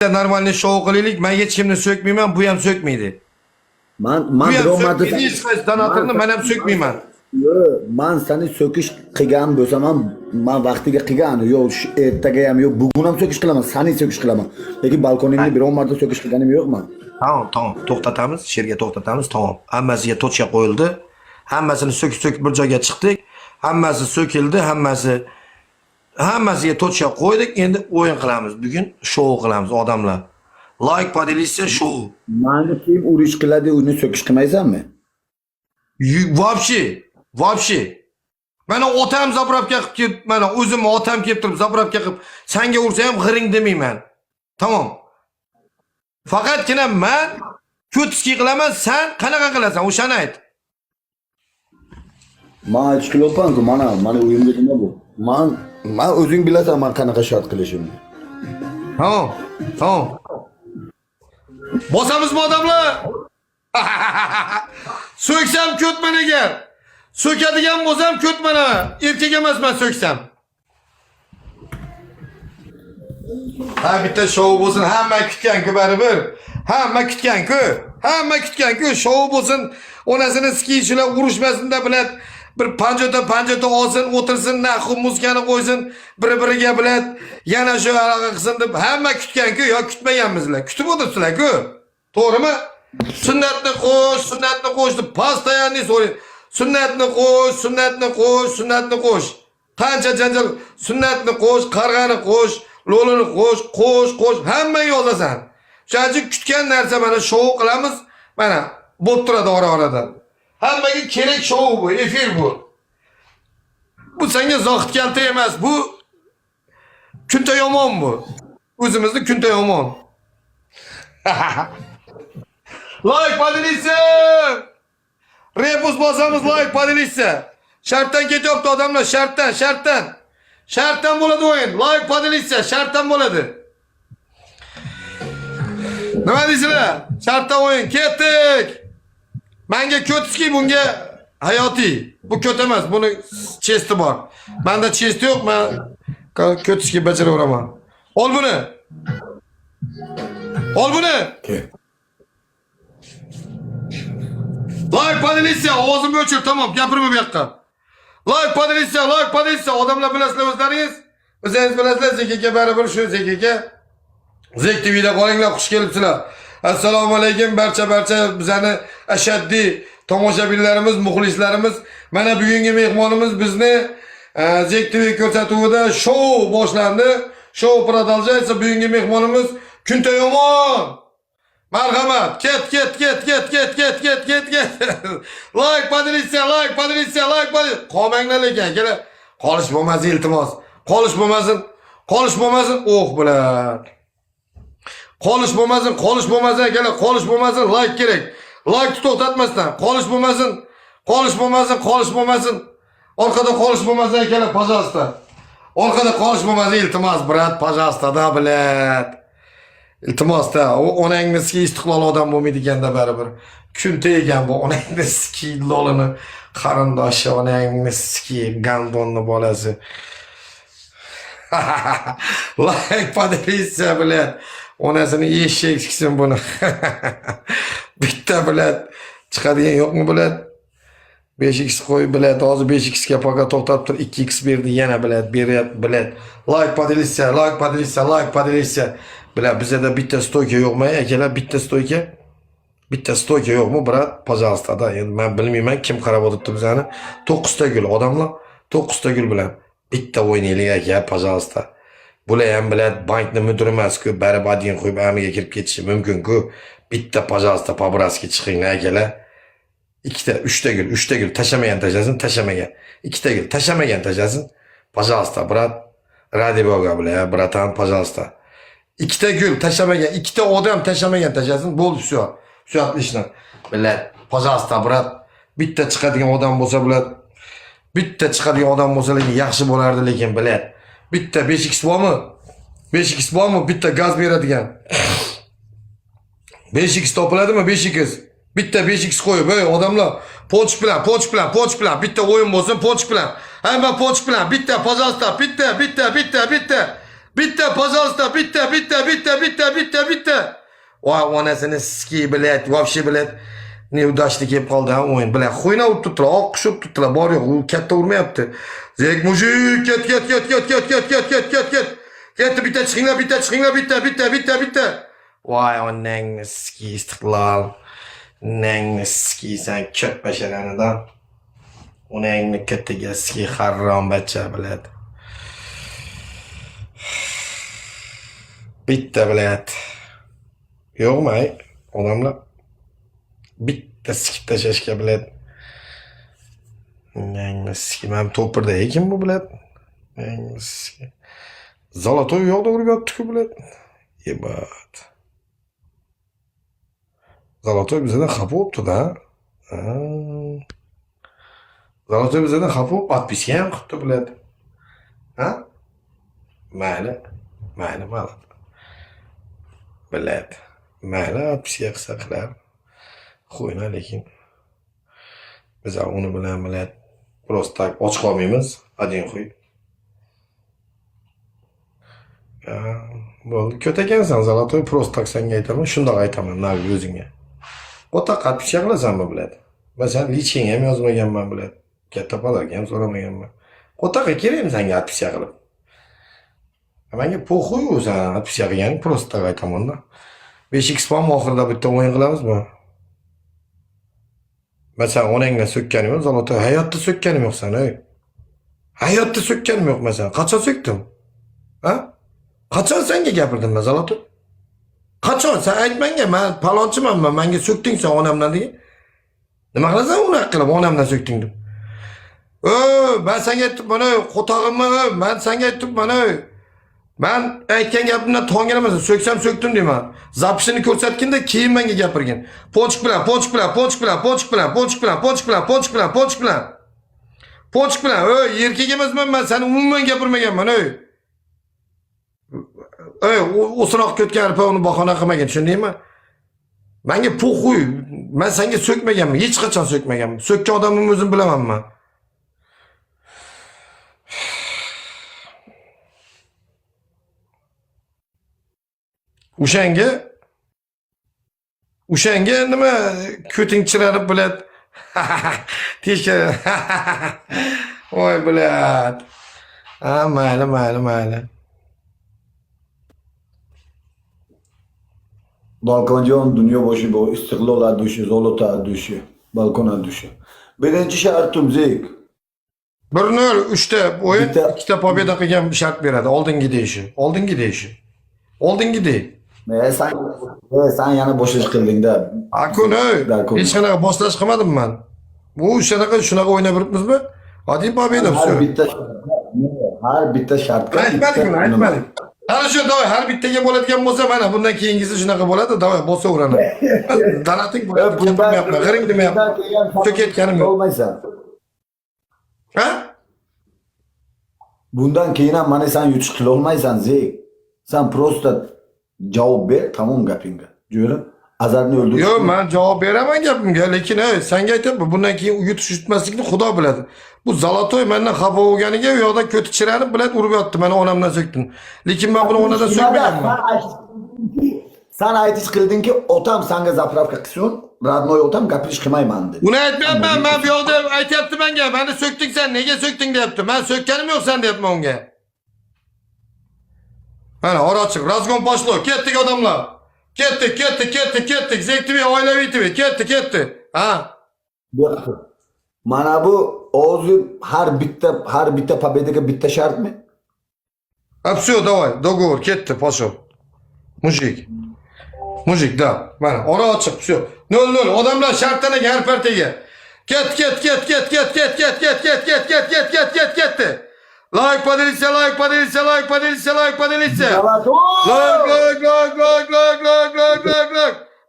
Normalde şov qilaylik, men hech kimni so'kmayman, bu ham so'kmaydi. Man Bu ham biromarda so'kmaydi, hech qaysidan atirni men ham so'kmayman. Yo'q, man seni so'kish qilgan bo'lsam ham, men vaqtiga qilgan, yo'q, ertaga ham yo'q, bugun ham so'kish qilaman, seni so'kish qilaman. Lekin balkoningni biromarda so'kish qilganim yo'qman. Tamam, to'xtatamiz, she'rga to'xtatamiz, tamam. Hammasiga tochka qo'yildi. Hammasini so'kib bir joyga chiqdik. Hammasi so'kildi, hammasiga tochka qo'ydik. Endi o'yin qilamiz. Bugun shou qilamiz odamlar. Like podelishsa shou. Mani kim urish qiladi, uni so'kish qilmaysanmi? Вообще. Mana otam zapravka qilib, mana o'zim otam kelib turib zapravka qilib, senga ursa ham g'iring demayman. Tamam. Faqatgina men ko'tski qilaman, sen qanaqa qilasan? O'shani ayt. Men aytib qilyapman-ku, mana o'yimda nima bu? Men o'zing bilasan men qanaqa shart qilishimni. Tamam. Bosamizmi odamlar? So'ksam ko'tman agar. So'kadigan bo'lsam ko'tman. Erkak emasman so'ksam. Ha bitta shou bo'lsin, hamma kutgan-ku baribir. Hamma kutgan-ku shou bo'lsin. Onasini skiychilar urushmasında bilat. Bir panjota olsin, o'tirsin, naxu muzikani qo'ysin, bir-biriga bilat. Yana shu anaqa qilsin deb hamma kutgan-ku, yo kutmaganmizlar. Kutib o'tiribsizlar-ku. To'g'rimi? Sunnatni qo'sh deb postoyanni so'raydi. Sunnatni qo'sh. Qancha janjal, sunnatni qo'sh, qarg'ani qo'sh, lo'lini qo'sh, hamma yozasan. Shuning kutgan narsa mana shou qilamiz, mana bo'lib turadi ora-oradan. Hammaga kerak shou bu, efir bu. Bu senga zohid kalta emas, bu kunta yomon bu. O'zimizni kunta yomon. Like podelishsa. Rebus bosamiz like podelishsa. Shartdan ketyapti odamlar, shartdan. Shartdan bo'ladi o'yin. Like podelishsa, shartdan bo'ladi. Nima deysizlar? Shartdan o'yin. Ketdik. Menga ko'tski, bunga hayotiy. Bu ko't emas, buni chesti bor. Menda chesti yo'q, men ko'tski bajaraveraman. Ol buni. Like podelishsa, ovozimni o'chir, tamam, gapirma bu yoqqa. Like podelishsa, odamlar bilasizlar o'zlaringiz. O'zingiz bilasizlar, Zekaka baribir shu Zekaka. Zek TV'da qolinglar, xush kelibsizlar. Assalomu alaykum barcha bizani ashaddiy tomoshabinlarimiz, muxlislarimiz. Mana bugungi mehmonimiz bizni Zek TV ko'rsatuvida shou boshlandi. Shou продолжается. Bugungi mehmonimiz Kunta Yomon. Marhamat, ket. Like podelishsa. Qolmanglar lekin, kela. Qolish bo'lmasin, iltimos. Qolish bo'lmasin. Bilan. Qolish bo'lmasin, kela. Qolish bo'lmasin, like kerak. Like to'xtatmasdan. Qolish bo'lmasin. Orqada qolish bo'lmasin, kela, пожалуйста. Orqada qolish bo'lmasin, iltimos, brat, пожалуйста, da bilat. İltimosda, o onangizga istiqlol odam bo'lmaydi ekanda baribir. Kunta ekan bu onangizga lolini qarindoshi, onangizga gandonni bolasi. Like podelishsa bilat. Onasini eshak chiqsin buni. Bitta bilat chiqadigan yo'qmi bilat? 5x qo'y bilat, hozir 5x ga paqa to'xtab tur, 2x berdi, yana bilat, beryapti bilat. Like podelishsa. Bilat, bizda bitta stoyka yo'qmi, akalar? Bitta stoyka yo'qmi, brat? Пожалуйста, da. Endi men bilmayman kim qarab o'tiribdi bizani. 9 ta gul odamlar, 9 ta gul bilan bitta o'ynaylik aka, пожалуйста. Bular ham bilat, bankni mudiri emas-ku, barib adin qo'yib amiga kirib ketishi mumkin-ku. Bitta пожалуйста, pobraski chiqinglar akalar. 2 ta, 3 ta gul tashamagan tashamagan. 2 ta gul tashamagan tashasin. Пожалуйста, brat. Ради Бога, bля, bratan, пожалуйста. 2 ta gul tashamagan, 2 ta odam tashamagan tashasin. Bo'ldi, shu. Shu ishni. Bilat, пожалуйста, brat. Bitta chiqadigan odam bo'lsa bilat. Bitta chiqadigan odam bo'lsa lekin yaxshi bo'lardi lekin bilat. Bitta 5x bormi? 5x bormi? Bitta gaz beradigan. 5x topiladimi? 5x. Bitta 5x qo'yib, ey odamlar, poch bilan, bitta o'yin bo'lsin, poch bilan. Hamma poch bilan, bitta, пожалуйста, bitta. Bitti, пожалуйста, bitti, bitti, bitti, bitti, bitti, bitti. Vay onasini ski bilet, вообще bilet. Neudashlik kelib qoldi ha o'yin. Bilet xo'yna urib turibdilar, oqqish urib turibdilar. Bor yo'q, u katta urmayapti. Zek mujik, ket, ket, ket, ket, ket, ket, ket, ket, ket, ket. Ketdi, bitta chiqinglar, bitta chiqinglar, bitta, bitta, bitta, bitta. Vay onangni ski istiqlol. Nangni ski sen ko'p basharanidan. Onangni ketiga ski harrom bacha biladi. Bitta bilet. Yo'qmi ay? Odamlar bitta sikib tashlashga biladi. Nangni ski men to'pirda ekin bu biladi. Nangni ski. Zolotoy yo'qda urib yotdi-ku biladi. Yebat. Zolotoy bizdan xafa bo'libdi-da. Zolotoy bizdan xafa bo'lib, подписка ham qilibdi biladi. Ha? Mayli. Mayli, mayli. Biladi. Mayli, подписка qilsa qilar. Qo'yna lekin biz uni bilan biladi. Просто так och qolmaymiz. Один qo'y. Bo'ldi. Ko'takansan Zolotoy, просто так senga aytaman, shundoq aytaman navi o'zingga. O'ta подписка qilasanmi biladi. Masalan, liching ham yozmaganman biladi. Katta palaga ham so'ramaganman. Qo'taqa kerakmi senga подписка qilib? Menga po'xuy o'zan подписка qilgan, просто так aytaman-da. 5x pam oxirida bitta o'yin qilamizmi? Masalan, onangga so'kkanim yo'q, Zolotoy hayotda so'kkanim yo'q sana, ey. Hayotda so'kkanim yo'q masalan. Qachon so'kdim? Ha? Qachon senga gapirdim men Zolotoy? Qachon sen aytmanga, men palonchimanman, menga so'kding sen onamdan degan. Nima qilasan uni qilib onamdan so'kding deb? Ben senga aytibman, qo'tog'immi? Men senga aytibman, ben aytgan gapimdan tongalamasam, so'ksam so'kdim deyman. Zapishini ko'rsatganda keyin menga gapirgin. Ponchik bilan, ponchik bilan, ponchik bilan, ponchik bilan, ponchik bilan, ponchik bilan, ponchik bilan, ponchik bilan. Ponchik bilan, erkak emasman men, seni umuman gapirmaganman, o'sroq ketgan arpa uni bahona qilmagan, tushundingmi? Menga po'xuy, men senga so'kmaganman, hech qachon so'kmaganman. So'kkan odamimni o'zim bilaman men. O'shanga nima ko'ting chiranib biladi. Teshkari. Voy biladi. Ha, mayli, mayli, mayli. Balkonjon dunyo boshi bu istiqlol dushi, zolota dushi, balkon dushi. Birinchi shartim Zek. 1-0 3ta o'yin, Bitta- 2ta pobeda qilgan shart beradi. Oldingi deyishi. Oldingi deyishi. Oldingi dey. Sen yana boshlash qilding-da. Akun, hech qanaqa boshlash qilmadim men. Bu shunaqa o'ynab yuribmizmi? Hadi pobeda Har bitta shartga aytmadik. Ana shu davay har bittaga bo'ladigan bo'lsa, mana bundan keyingisi shunaqa bo'ladi, davay bosaveradi. Danating bo'ladi, gapirmayapman, g'iring demayapman. So'kayotganim yo'q. Olmaysan. Ha? Bundan keyin ham mana sen yutish qila olmaysan Zek. Sen prosta javob ber, tamom gapingga. Jo'ra, Azarni o'ldirish. Yo'q, men javob beraman gapimga, lekin senga aytayapman, bundan keyin yutish yutmaslikni Xudo biladi. Bu Zolotoy mendan xafa bo'lganiga u yoqda ko'ti chiranib biladi urib yotdi, meni onamdan so'kdim. Lekin men buni onadan so'kmaganman. Sen aytish qildingki, otam senga zapravka qilsin, radnoy otam gapirish qilmayman dedi. Uni aytmayapman, men bu yoqda aytyapti menga, meni so'kding sen, nega so'kding deyapti. Men so'kkanim yo'q sen deyapman unga. Mana ora ochiq, razgon poshlo, ketdik odamlar. Ketdik. Zek TV, oilaviy TV, ketdi. Ha? Mana bu o'zi har bitta pobedaga bitta shartmi? Все, давай, договор, ketdi, пошел. Mujik, da. Mana ora ochiq, все. 0-0, odamlar shartdan har partiyaga. Ket. Like поделиться. Like.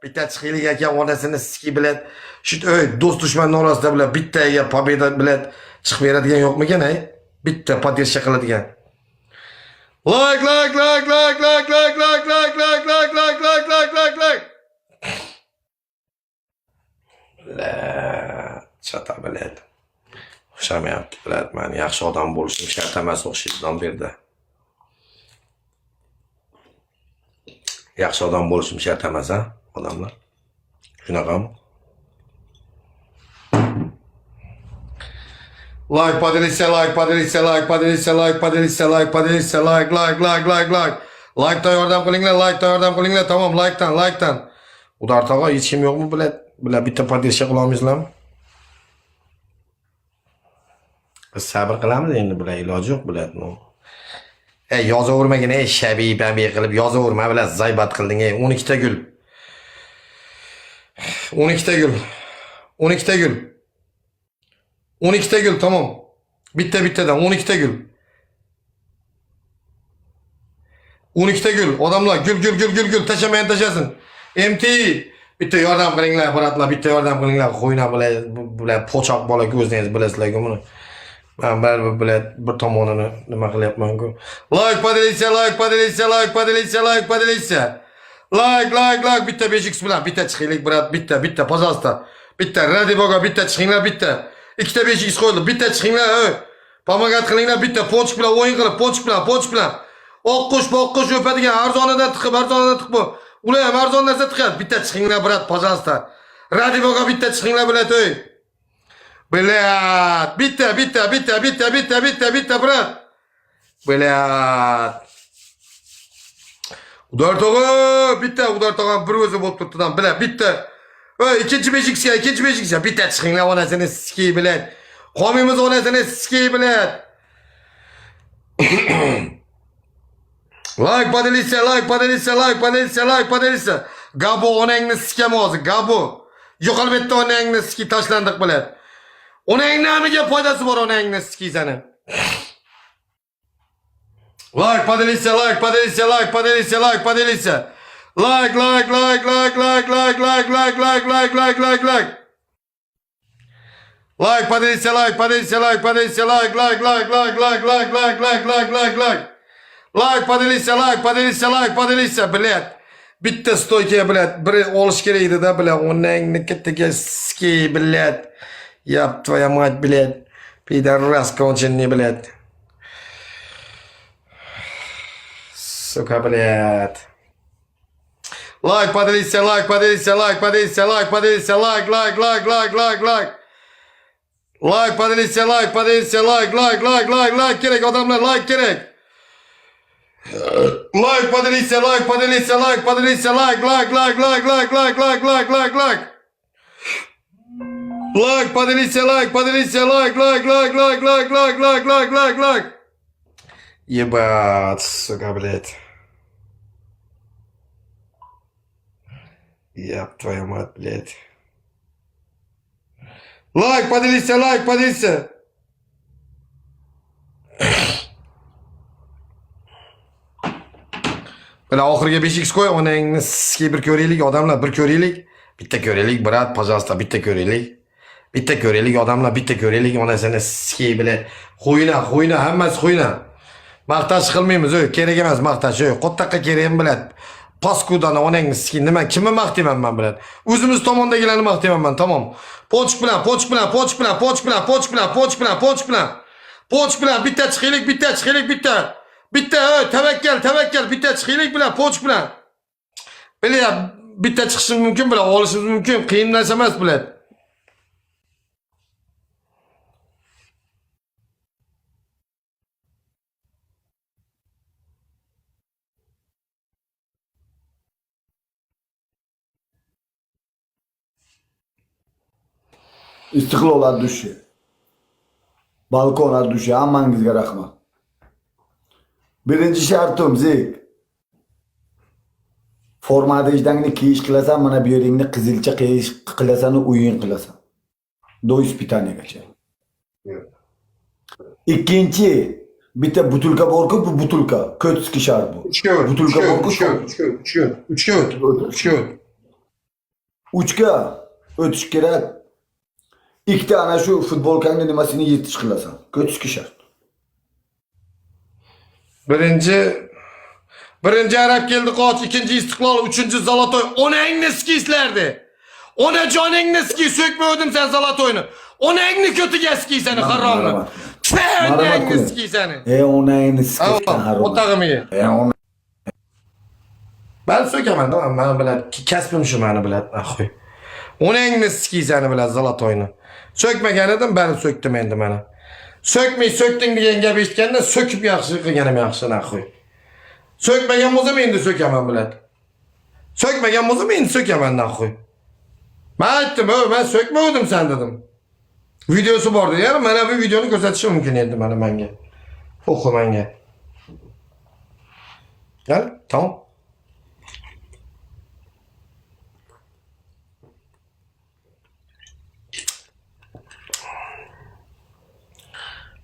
Bitta chiqiylik ekan onasini siki bilan shu do'st dushmanning orasida bilan bittaga pobeda bilan chiqib beradigan yo'qmikan, bitta podдержка qiladigan. Like. La, chata biladi. O'xshamayapti biladi, men yaxshi odam bo'lishim shart emas o'xshaydigan berdi. Yaxshi odam bo'lishim shart emas, ha, odamlar. Shunaqami? Like, поделиться, like, поделиться, like, поделиться, like, поделиться, like, поделиться, like, like, like, like, like. Like'dan yordam qilinglar, like'dan yordam qilinglar. Tamam, like'dan, like'dan. Udar tog'a hech kim yo'qmi bular bitta podelsha qila olmaysizlarmi? Biz sabr qilamiz endi, bular iloji yo'q bular. Yozavermagin, shabiy bambiy qilib yozaverma, bular zaybat qilding, 12 ta gul. 12 ta gul. 12 ta gul. 12 ta gül, tamam. Bittadan 12 ta gül. 12 ta gül. Odamlar gül. Taşamayan taşasın. MT. Bitta yordam qilinglar, bratlar. Bitta yordam qilinglar. Qo'yna bular pochoq bola ko'zlaringiz bilasizlar-ku buni. Men baribir bular bir tomonini nima qilyapman-ku. Like, поделиться, like, поделиться, like, поделиться, like, поделиться. Like. Bitta 5x bilan bitta chiqaylik, brat. Bitta, пожалуйста. Bitta, ради бога, bitta chiqinglar, bitta. İkide 5x koydum. Bitta çıkinglar. Pamagat qilinglar, bitta ponchik bilan o'yin qilib, ponchik bilan. Oqqush o'padigan arzonidan tiqib bu. Ular ham arzon narsa tiqadi. Bitta chiqinglar, brat, пожалуйста. Ради бога, bitta chiqinglar, brat, o'y. Blat, bitta, brat. Blat. Udar tog'a bir o'zi bo'lib turibdi-dan, blat, bitta. İkinci 5x ya. Bitta chiqinglar, onasini sikiy bilan. Qomimiz onasini sikiy bilan. Like, поделиться. Gabo onangni sikam hozir, Gabo. Yo'qolib bitta onangni sikiy tashlandiq bilan. Onangni namiga foydasi bor, onangni sikiy seni. Like, поделиться. Like, поделиться. Like, поделиться, like, поделиться, like. Блядь. Bitta stoyka, блядь, bir olish kerak edi-da, блядь, onangni ketiga ski, блядь. Yap твоя мать, блядь. Пидорас конченый, блядь. Сука, блядь. Like, поделиться, like. Like, поделиться, like, поделиться, like. Gerek adamlar, like gerek. Like, поделиться, like. Like, поделиться, like. Ебать, сука, блядь. Еб твою мать, блядь. Like, поделиться. Böyle oxirga 5x qo'y, onangni sikiy bir ko'raylik, odamlar, bir ko'raylik. Bitta ko'raylik, brat, пожалуйста, bitta ko'raylik, odamlar, bitta ko'raylik, onasini sikiy bilan. Qo'yna, hammasi qo'yna. Maqtash qilmaymiz, kerak emas maqtash, qo'ttaqqa kerak biladi. Paskudani onangni sikiy, nima kimni maqtayman men bilan? O'zimiz tomondagilarni maqtayman men, tamom. Ponch bilan, bitta chiqaylik, bitta, tavakkal, bitta chiqaylik bilan, ponch bilan. Bilan bitta chiqishimiz mumkin, bilan olishimiz mumkin, qiyin narsa emas bilan. İstiqlol Arduşi. Balkon Arduşi. Hammangizga rahmat. Birinchi shartim Zik. Formadajdanni kiyish qilasan, mana bu yeringni qizilcha kiyish qilasan, o'yin qilasan. Do ispitaniyagacha. Ikkinchi bitta butulka borku, bu butulka. Ko'tski shart bu. Butulka borku. Uchga o'tish kerak. İkti ana şu futbolkangni nimasini yetish qilasan. Ko'tishki shart. Birinci Arap keldi qoch, ikinci istiqlol, uchinchi Zolotoy. Onangni skiyslardi. Ona joningni skiy, so'kmadim sen Zolotoyni. Onangni ko'tiga skiy seni haromni. Onangni skiy seni. Onangni skiy sen haromni. O'tag'imiga. Ben sökemen tamam bana bilen kesbim şu bana bilen ahoy. Onun engini sikiysen bilen Zalatoy'unu. Sökmegen edim ben söktüm endi bana. Söktün diyen gap eshitganda söküp yaxshi qilganim yaxshi ahoy. Sökmegen bo'lsam endi sökemen bilen. Sökmegen bo'lsam endi sökemen ahoy. Ben aytdim, ben sökmedim sen dedim. Videosu bordi. Yani mana bu videoni ko'rsatishim mumkin edi mana menga. O'qi menga. Gel, tamam.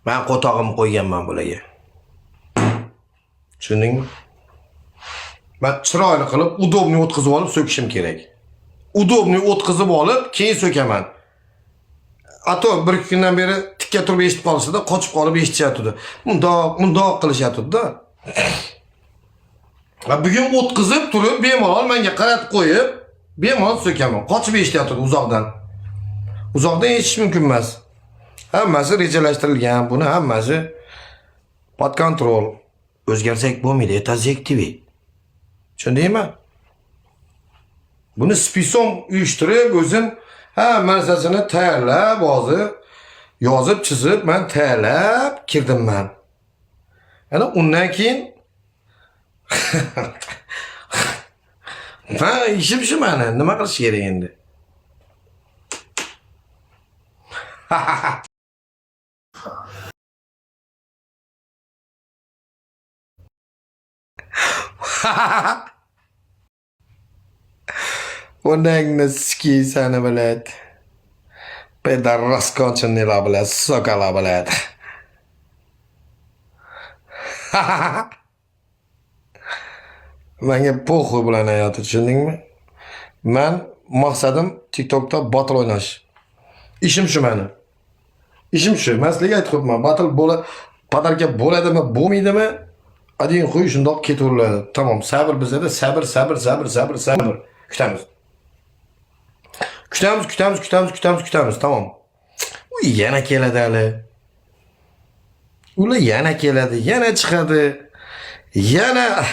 Ben qotog'imni qo'yganman bularga. Tushundingmi? Ben chiroyli qilib, udobni o'tkazib olib sökishim kerak. Udobni o'tkazib olib, keyin sökaman. Ato bir kundan beri tikka turib eshitib qolsa-da, qochib qolib eshitishyapti. Mundoq qilishyapti-da. Va bugun o'tkazib turib, bemalol menga qaratib qo'yib, bemalol sökaman. Qochib eshityapti uzoqdan. Uzoqdan eshitish mumkin emas. Hammasi rejalashtirilgan, buni hammasi pod kontrol. O'zgarsak bo'lmaydi, etazektivi. Tushundingmi? Buni spisom uyushtirib, o'zim hamma narsasini tayyorlab, hozir yozib, chizib, men tayyorlab kirdim men. Yana undan keyin ha, ishim shu meni, nima qilish kerak endi? Onangni sikisani biladi. Pedar raskonchinilar biladi, sokalar biladi. Menga po'xu bilan hayoti, tushundingmi? Men maqsadim TikTokda battle o'ynash. İşim şu meni. İşim şu. Men sizlarga aytib qo'yibman. Battle padarka bo'ladimi, bo'lmaydimi? Adin qo'y shundoq ketaveradi. Tamam, sabr bizda, sabr. Kutamiz. Tamam. U yana keladi hali. Ular yana keladi, yana chiqadi. Yana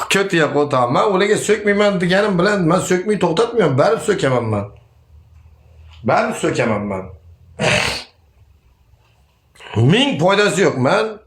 kötü yap o tamam. Ben ularga sökmeyman deganim bilan men sökmey to'xtatmayman. Barib sökaman men. Barib sökaman men. Ming foydasi yo'q. Men